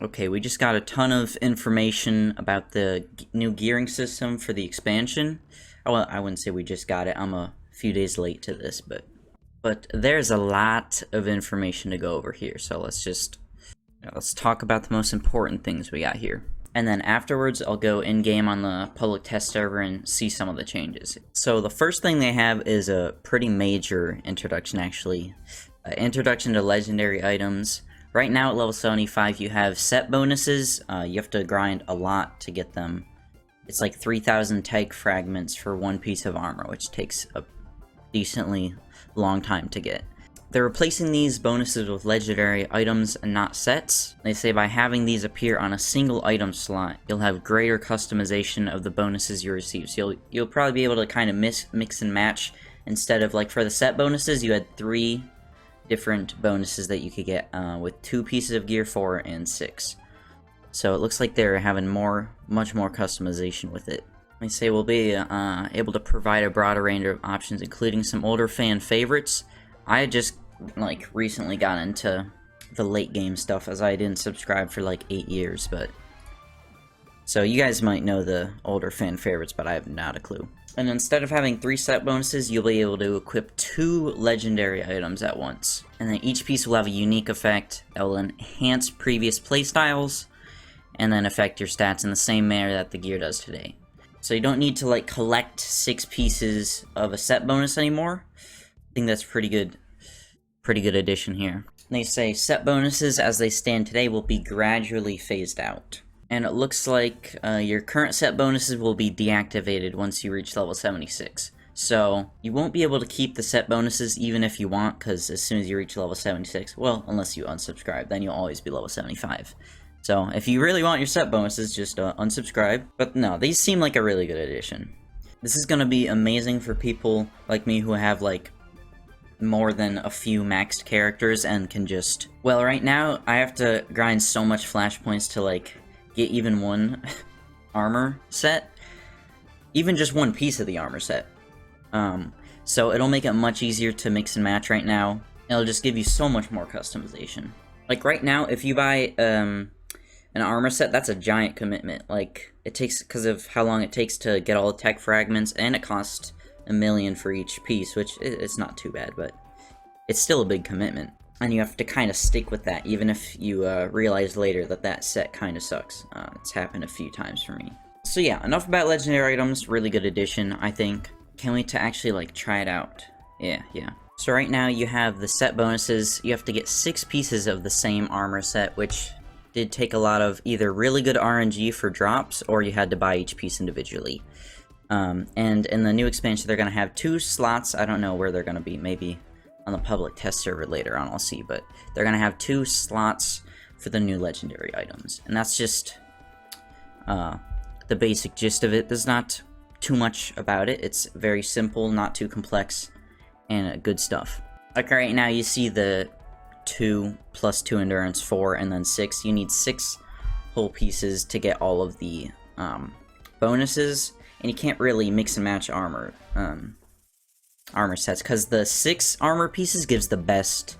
Okay, we just got a ton of information about the new gearing system for the expansion. Oh, well, I wouldn't say we just got it. I'm a few days late to this, but there's a lot of information to go over here. So let's talk about the most important things we got here. And then afterwards, I'll go in-game on the public test server and see some of the changes. So the first thing they have is a pretty major introduction, actually. Introduction to legendary items. Right now at level 75, you have set bonuses. You have to grind a lot to get them. It's like 3,000 tag fragments for one piece of armor, which takes a decently long time to get. They're replacing these bonuses with legendary items and not sets. They say by having these appear on a single item slot, you'll have greater customization of the bonuses you receive. So you'll probably be able to kind of mix and match. Instead of, like, for the set bonuses, you had 3 different bonuses that you could get with 2 pieces of gear, 4 and 6. So it looks like they're having much more customization with it. They say we'll be able to provide a broader range of options, including some older fan favorites. I just recently got into the late game stuff, as I didn't subscribe for like 8 years, but so you guys might know the older fan favorites, but I have not a clue. And instead of having 3 set bonuses, you'll be able to equip 2 legendary items at once. And then each piece will have a unique effect that will enhance previous playstyles, and then affect your stats in the same manner that the gear does today. So you don't need to collect 6 pieces of a set bonus anymore. I think that's pretty good addition here. They say set bonuses as they stand today will be gradually phased out. And it looks like your current set bonuses will be deactivated once you reach level 76. So you won't be able to keep the set bonuses even if you want, because as soon as you reach level 76, well, unless you unsubscribe, then you'll always be level 75. So if you really want your set bonuses, just unsubscribe. But no, these seem like a really good addition. This is going to be amazing for people like me who have more than a few maxed characters and can just... Well, right now, I have to grind so much flash points to get even one armor set. Even just one piece of the armor set. So it'll make it much easier to mix and match right now. It'll just give you so much more customization. Like right now, if you buy an armor set, that's a giant commitment. It takes, because of how long it takes to get all the tech fragments, and it costs $1 million for each piece, which it's not too bad, but it's still a big commitment. And you have to kind of stick with that, even if you realize later that set kind of sucks. It's happened a few times for me. So yeah, enough about legendary items. Really good addition, I think. Can't wait to actually try it out. Yeah. So right now you have the set bonuses. You have to get 6 pieces of the same armor set, which did take a lot of either really good RNG for drops, or you had to buy each piece individually. And in the new expansion, they're going to have 2 slots. I don't know where they're going to be. Maybe on the public test server later on, I'll see. But they're going to have 2 slots for the new legendary items. And that's just the basic gist of it. There's not too much about it. It's very simple, not too complex, and good stuff. Like right now, you see the 2 plus 2 endurance, 4, and then 6. You need 6 whole pieces to get all of the bonuses. And you can't really mix and match armor sets, because the 6 armor pieces gives the best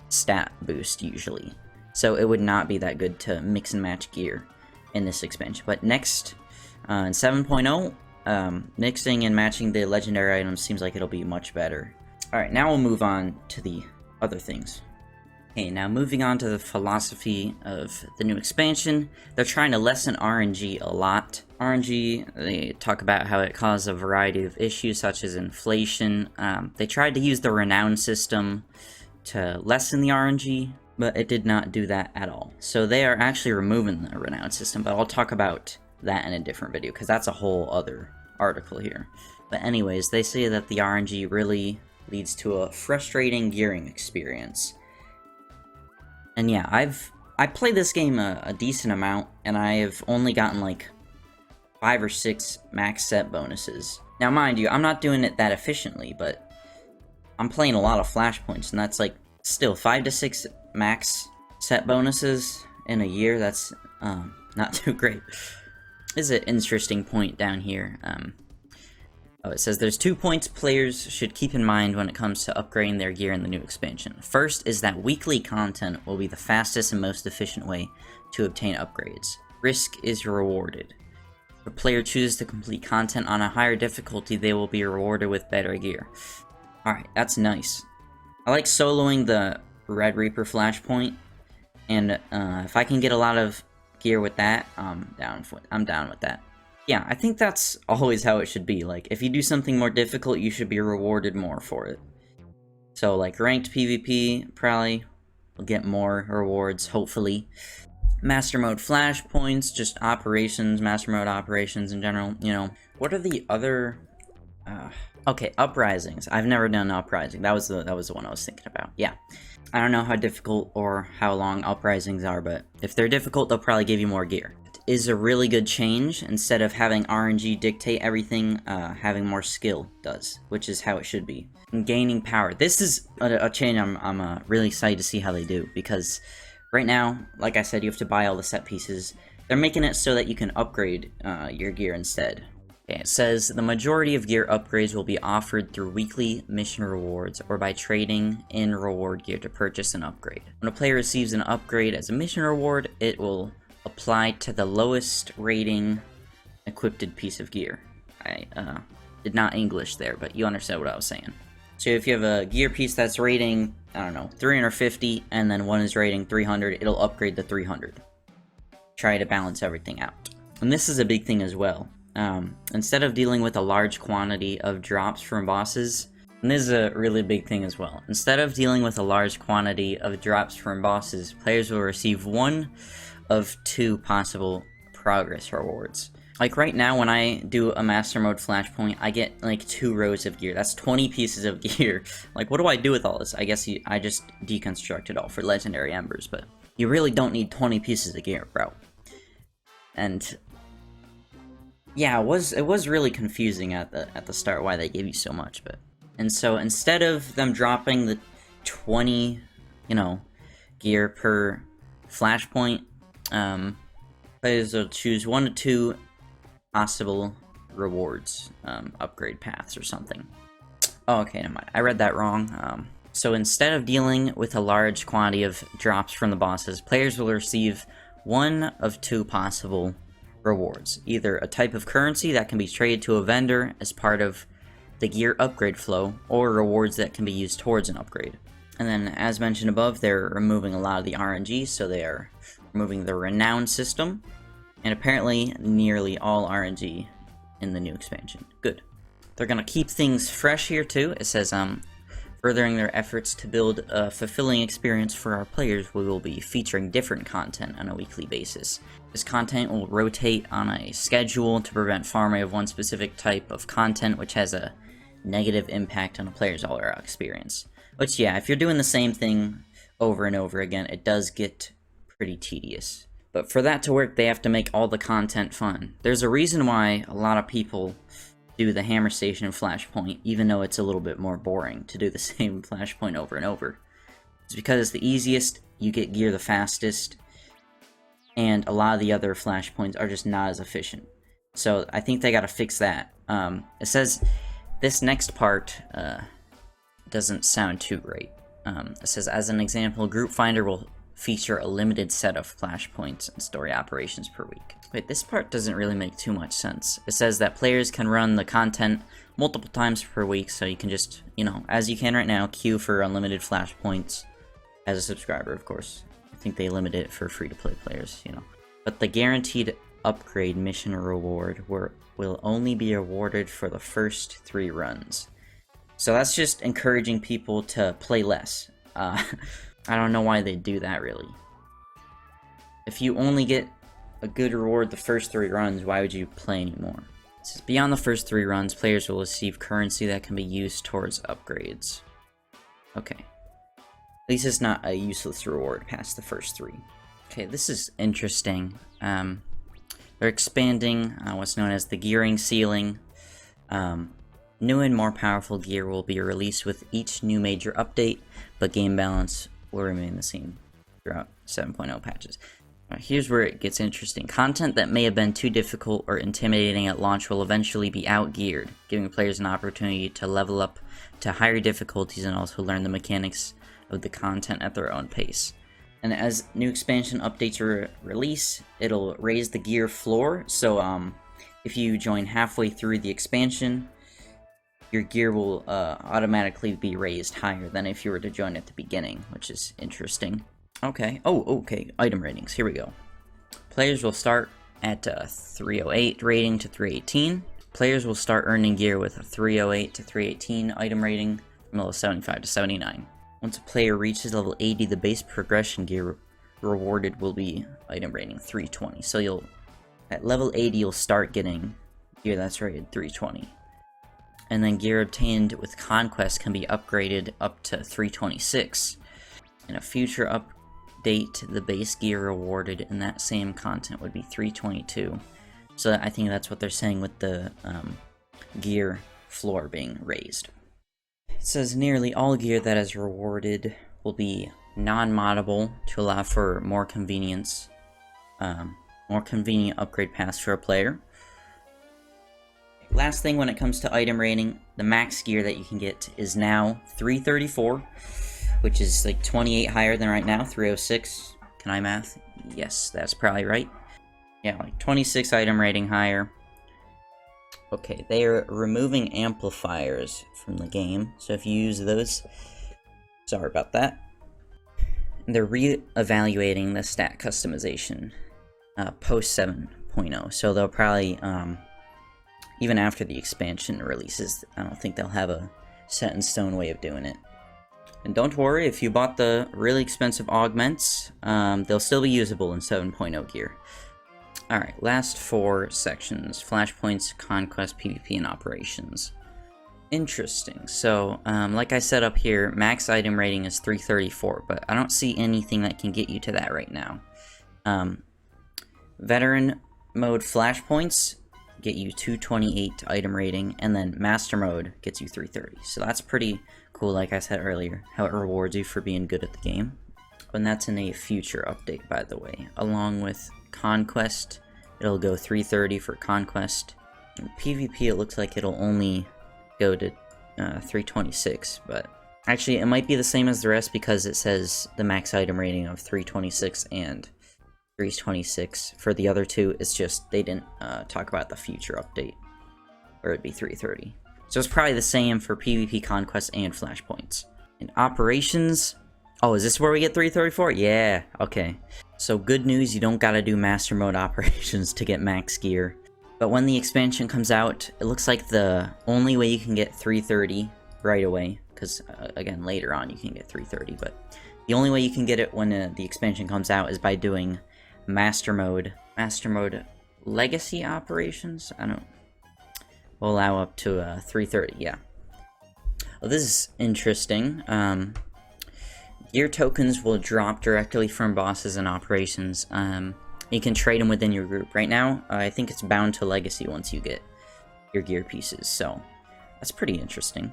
stat boost usually. So it would not be that good to mix and match gear in this expansion. But next, in 7.0, mixing and matching the legendary items seems like it'll be much better. Alright, now we'll move on to the other things. Okay, now moving on to the philosophy of the new expansion. They're trying to lessen RNG a lot. RNG, they talk about how it caused a variety of issues such as inflation. They tried to use the renown system to lessen the RNG, but it did not do that at all. So they are actually removing the renown system, but I'll talk about that in a different video, because that's a whole other article here. But anyways, they say that the RNG really leads to a frustrating gearing experience. And yeah, I played this game a decent amount, and I have only gotten 5 or 6 max set bonuses. Now mind you, I'm not doing it that efficiently, but I'm playing a lot of flashpoints, and that's still 5 to 6 max set bonuses in a year. That's not too great. This is an interesting point down here. It says there's 2 points players should keep in mind when it comes to upgrading their gear in the new expansion. First is that weekly content will be the fastest and most efficient way to obtain upgrades. Risk is rewarded. If a player chooses to complete content on a higher difficulty, they will be rewarded with better gear. Alright, that's nice. I like soloing the Red Reaper Flashpoint, and if I can get a lot of gear with that, I'm down with that. Yeah, I think that's always how it should be. Like, if you do something more difficult, you should be rewarded more for it. So, like, ranked PvP, probably will get more rewards, hopefully. Master Mode Flashpoints, just operations, Master Mode operations in general, you know. What are the other... okay, Uprisings. I've never done Uprising. That was the one I was thinking about. Yeah. I don't know how difficult or how long Uprisings are, but if they're difficult, they'll probably give you more gear. Is a really good change. Instead of having RNG dictate everything, having more skill does, which is how it should be. And gaining power. This is a change I'm really excited to see how they do, because right now, like I said, you have to buy all the set pieces. They're making it so that you can upgrade your gear instead. Okay, it says, the majority of gear upgrades will be offered through weekly mission rewards or by trading in reward gear to purchase an upgrade. When a player receives an upgrade as a mission reward, it will apply to the lowest rating equipped piece of gear. I did not English there, but you understand what I was saying. So if you have a gear piece that's rating, I don't know, 350, and then one is rating 300, it'll upgrade to 300. Try to balance everything out. And this is a big thing as well. Instead of dealing with a large quantity of drops from bosses, and this is a really big thing as well. Instead of dealing with a large quantity of drops from bosses, players will receive one of two possible progress rewards. Like right now, when I do a Master Mode Flashpoint, I get like 2 rows of gear. That's 20 pieces of gear. Like, what do I do with all this? I guess I just deconstruct it all for Legendary Embers, but you really don't need 20 pieces of gear, bro. And yeah, it was really confusing at the start why they gave you so much, but and so instead of them dropping the 20, gear per Flashpoint, players will choose 1 to 2 possible rewards, upgrade paths or something. Oh, okay, never mind. I read that wrong. So instead of dealing with a large quantity of drops from the bosses, players will receive 1 of 2 possible rewards. Either a type of currency that can be traded to a vendor as part of the gear upgrade flow, or rewards that can be used towards an upgrade. And then, as mentioned above, they're removing a lot of the RNG, so they are removing the renown system, and apparently nearly all RNG in the new expansion. Good. They're gonna keep things fresh here too. It says, furthering their efforts to build a fulfilling experience for our players, we will be featuring different content on a weekly basis. This content will rotate on a schedule to prevent farming of one specific type of content, which has a negative impact on a player's all-around experience. Which, yeah, if you're doing the same thing over and over again, it does get pretty tedious. But for that to work, they have to make all the content fun. There's a reason why a lot of people do the Hammer Station Flashpoint, even though it's a little bit more boring to do the same Flashpoint over and over. It's because it's the easiest, you get gear the fastest, and a lot of the other Flashpoints are just not as efficient. So I think they gotta fix that. It says, this next part doesn't sound too great. It says, as an example, Group Finder will feature a limited set of flashpoints and story operations per week. Wait, this part doesn't really make too much sense. It says that players can run the content multiple times per week, so you can just, as you can right now, queue for unlimited flashpoints as a subscriber, of course. I think they limit it for free-to-play players, But the guaranteed upgrade mission reward will only be awarded for the first 3 runs. So that's just encouraging people to play less. I don't know why they do that, really. If you only get a good reward the first 3 runs, why would you play anymore? It says, beyond the first 3 runs, players will receive currency that can be used towards upgrades. Okay. At least it's not a useless reward past the first 3. Okay, this is interesting. They're expanding what's known as the gearing ceiling. New and more powerful gear will be released with each new major update, but game balance will remain the same throughout 7.0 patches. Here's where it gets interesting. Content that may have been too difficult or intimidating at launch will eventually be out-geared, giving players an opportunity to level up to higher difficulties and also learn the mechanics of the content at their own pace. And as new expansion updates release, it'll raise the gear floor. So if you join halfway through the expansion, your gear will automatically be raised higher than if you were to join at the beginning, which is interesting. Okay. Oh, okay. Item ratings. Here we go. Players will start at 308 rating to 318. Players will start earning gear with a 308 to 318 item rating from level 75 to 79. Once a player reaches level 80, the base progression gear rewarded will be item rating 320. So at level 80, you'll start getting gear that's rated 320. And then gear obtained with Conquest can be upgraded up to 326. In a future update, the base gear rewarded in that same content would be 322. So I think that's what they're saying with the gear floor being raised. It says nearly all gear that is rewarded will be non-moddable to allow for more convenient upgrade paths for a player. Last thing when it comes to item rating, the max gear that you can get is now 334, which is like 28 higher than right now, 306. Can I math? Yes, that's probably right. Yeah, like 26 item rating higher. Okay, they are removing amplifiers from the game, so if you use those, sorry about that. And they're re-evaluating the stat customization post 7.0, so they'll probably, even after the expansion releases, I don't think they'll have a set-in-stone way of doing it. And don't worry, if you bought the really expensive augments, they'll still be usable in 7.0 gear. Alright, last 4 sections. Flashpoints, Conquest, PvP, and Operations. Interesting. So, like I said up here, max item rating is 334, but I don't see anything that can get you to that right now. Veteran mode Flashpoints get you 228 item rating, and then Master mode gets you 330. So that's pretty cool, like I said earlier, how it rewards you for being good at the game. And that's in a future update, by the way. Along with Conquest, it'll go 330 for Conquest. In PvP, it looks like it'll only go to 326, but actually it might be the same as the rest because it says the max item rating of 326 and 326 for the other two. It's just they didn't talk about the future update, or it'd be 330. So it's probably the same for PvP, Conquest, and Flashpoints. In Operations, oh, is this where we get 334? Yeah, okay. So good news, you don't gotta do Master Mode Operations to get max gear. But when the expansion comes out, it looks like the only way you can get 330 right away, because again, later on you can get 330, but the only way you can get it when the expansion comes out is by doing Master Mode Legacy Operations? I don't... will allow up to 330, yeah. Well, this is interesting. Gear tokens will drop directly from bosses and operations. You can trade them within your group. Right now, I think it's bound to Legacy once you get your gear pieces, so that's pretty interesting.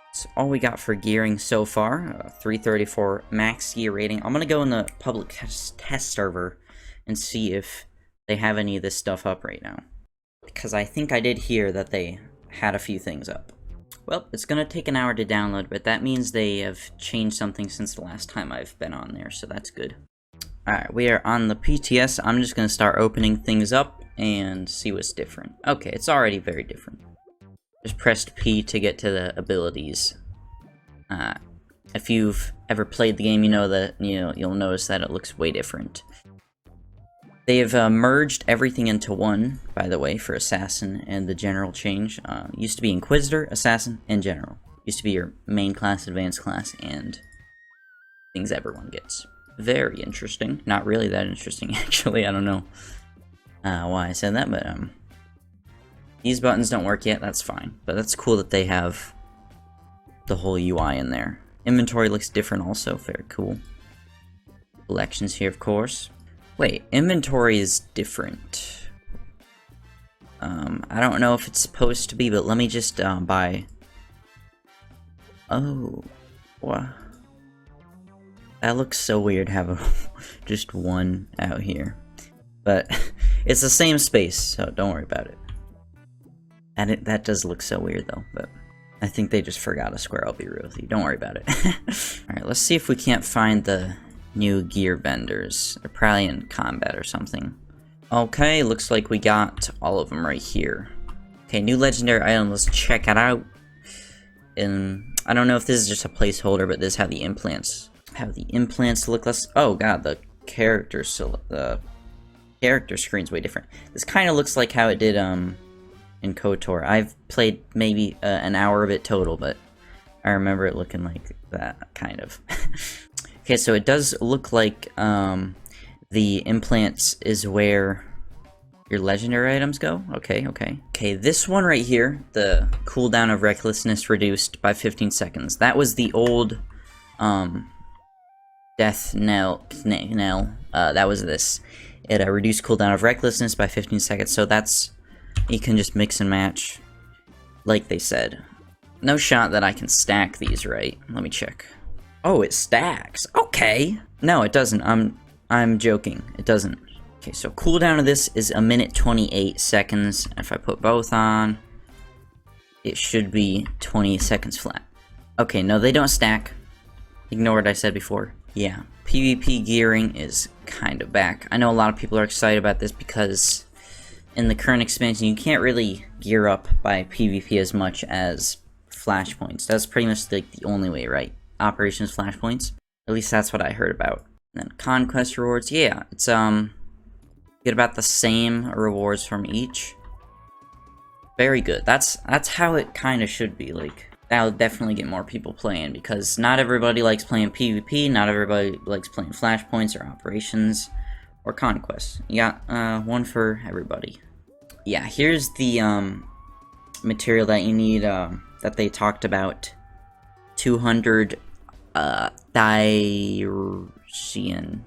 That's all we got for gearing so far. 334 max gear rating. I'm gonna go in the public test server and see if they have any of this stuff up right now, because I think I did hear that they had a few things up. Well, it's gonna take an hour to download, but that means they have changed something since the last time I've been on there, so that's good. Alright, we are on the PTS. I'm just gonna start opening things up and see what's different. Okay, it's already very different. Just pressed P to get to the abilities. If you've ever played the game, you know that you'll notice that it looks way different. They've merged everything into one, by the way, for Assassin and the General change. Used to be Inquisitor, Assassin, and General. Used to be your main class, advanced class, and things everyone gets. Very interesting. Not really that interesting, actually. I don't know why I said that, but these buttons don't work yet. That's fine. But that's cool that they have the whole UI in there. Inventory looks different also. Very cool. Collections here, of course. Wait, inventory is different. I don't know if it's supposed to be, but let me just buy... Oh, wow. That looks so weird, have just one out here. But it's the same space, so don't worry about it. And that does look so weird though, but I think they just forgot a square, I'll be real with you. Don't worry about it. Alright, let's see if we can't find the new gear vendors. They're probably in combat or something. Okay, looks like we got all of them right here. Okay, new legendary item, let's check it out. And I don't know if this is just a placeholder, but this is how the implants look. Oh god, the character screen's way different. This kind of looks like how it did in KOTOR. I've played maybe an hour of it total, but I remember it looking like that, kind of. Okay, so it does look like the implants is where your legendary items go. Okay. Okay, this one right here, the cooldown of recklessness reduced by 15 seconds. That was the old death knell. That was this. It reduced cooldown of recklessness by 15 seconds, so that's, you can just mix and match, like they said. No shot that I can stack these, right? Let me check. Oh, it stacks. Okay. No, it doesn't. I'm joking. It doesn't. Okay, so cooldown of this is 1 minute 28 seconds. If I put both on, it should be 20 seconds flat. Okay, no, they don't stack. Ignore what I said before. Yeah, PvP gearing is kind of back. I know a lot of people are excited about this because in the current expansion, you can't really gear up by PvP as much as flashpoints. That's pretty much like the only way, right? Operations flashpoints. At least that's what I heard about. And then conquest rewards, yeah, it's get about the same rewards from each. Very good. That's how it kind of should be. Like, that'll definitely get more people playing, because not everybody likes playing PvP, not everybody likes playing flashpoints or operations or conquest. You got one for everybody. Yeah, here's the material that you need that they talked about. 200 Thyroxian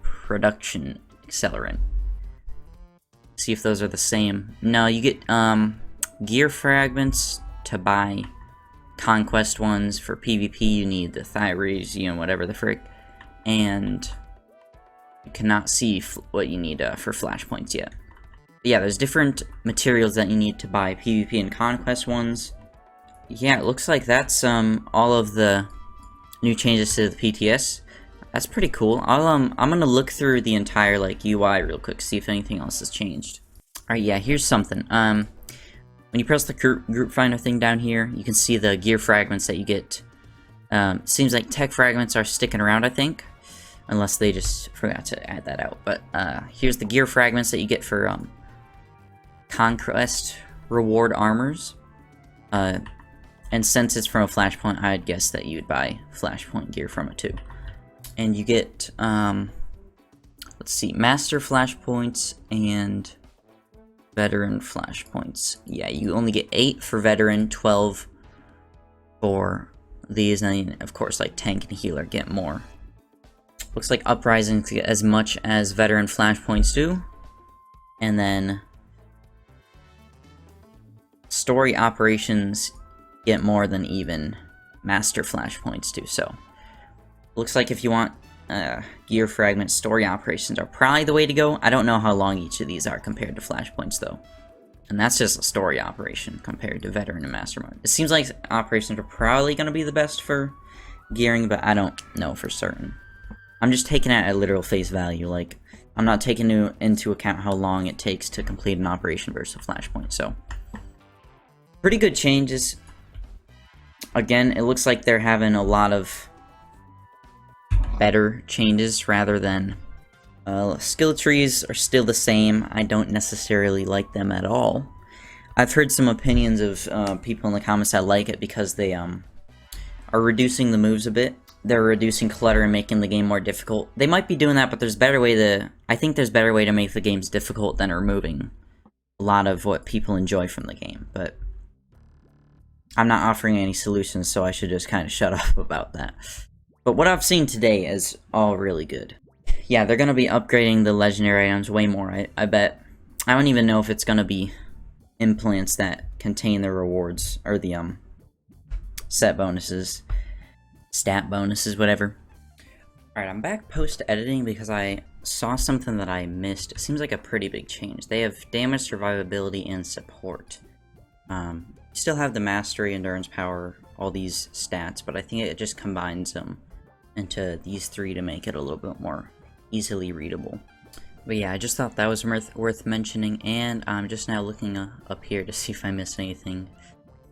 production accelerant. See if those are the same. No, you get gear fragments to buy conquest ones. For PvP you need the Thyroxian, whatever the frick, and you cannot see what you need for flashpoints yet. But yeah, there's different materials that you need to buy PvP and conquest ones. Yeah, it looks like that's all of the new changes to the PTS. That's pretty cool. I'm gonna look through the entire like UI real quick, see if anything else has changed. Alright, yeah, here's something. When you press the group finder thing down here, you can see the gear fragments that you get. Seems like tech fragments are sticking around, I think. Unless they just forgot to add that out. But here's the gear fragments that you get for conquest reward armors. And since it's from a flashpoint, I'd guess that you'd buy flashpoint gear from it too. And you get, let's see, master flashpoints and veteran flashpoints. Yeah, you only get 8 for veteran, 12 for these, and then, of course, like tank and healer get more. Looks like uprisings get as much as veteran flashpoints do. And then story operations get more than even master flashpoints do. So looks like if you want gear fragment, story operations are probably the way to go. I don't know how long each of these are compared to flashpoints though. And that's just a story operation compared to veteran and master mode. It seems like operations are probably going to be the best for gearing, but I don't know for certain. I'm just taking it at literal face value. Like, I'm not taking into account how long it takes to complete an operation versus a flashpoint. So pretty good changes. Again, it looks like they're having a lot of better changes rather than skill trees are still the same. I don't necessarily like them at all. I've heard some opinions of people in the comments that like it because they are reducing the moves a bit. They're reducing clutter and making the game more difficult. They might be doing that, but there's better way to. I think there's better way to make the games difficult than removing a lot of what people enjoy from the game. But I'm not offering any solutions, so I should just kind of shut up about that. But what I've seen today is all really good. Yeah, they're going to be upgrading the legendary items way more, I bet. I don't even know if it's going to be implants that contain the rewards, or the set bonuses, stat bonuses, whatever. Alright, I'm back post-editing because I saw something that I missed. It seems like a pretty big change. They have damage, survivability, and support. Still have the mastery, endurance, power, all these stats, but I think it just combines them into these three to make it a little bit more easily readable. But yeah, I just thought that was worth mentioning, and I'm just now looking up here to see if I missed anything.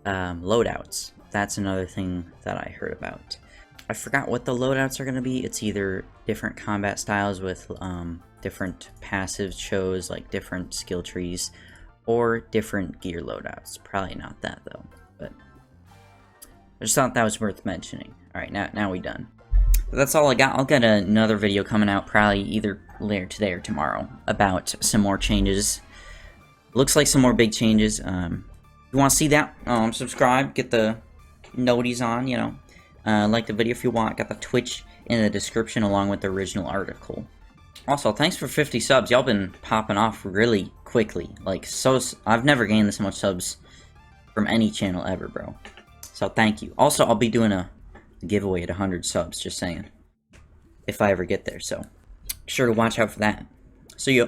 Loadouts. That's another thing that I heard about. I forgot what the loadouts are going to be. It's either different combat styles with different passive shows, like different skill trees, or different gear loadouts. Probably not that though, but I just thought that was worth mentioning. Alright, now we done. But that's all I got. I'll get another video coming out probably either later today or tomorrow about some more changes. Looks like some more big changes. If you want to see that, subscribe, get the noties on, you know. Like the video if you want. Got the Twitch in the description along with the original article. Also, thanks for 50 subs. Y'all been popping off really quickly. Like, I've never gained this much subs from any channel ever, bro. So, thank you. Also, I'll be doing a giveaway at 100 subs, just saying. If I ever get there, so. Be sure to watch out for that. See ya.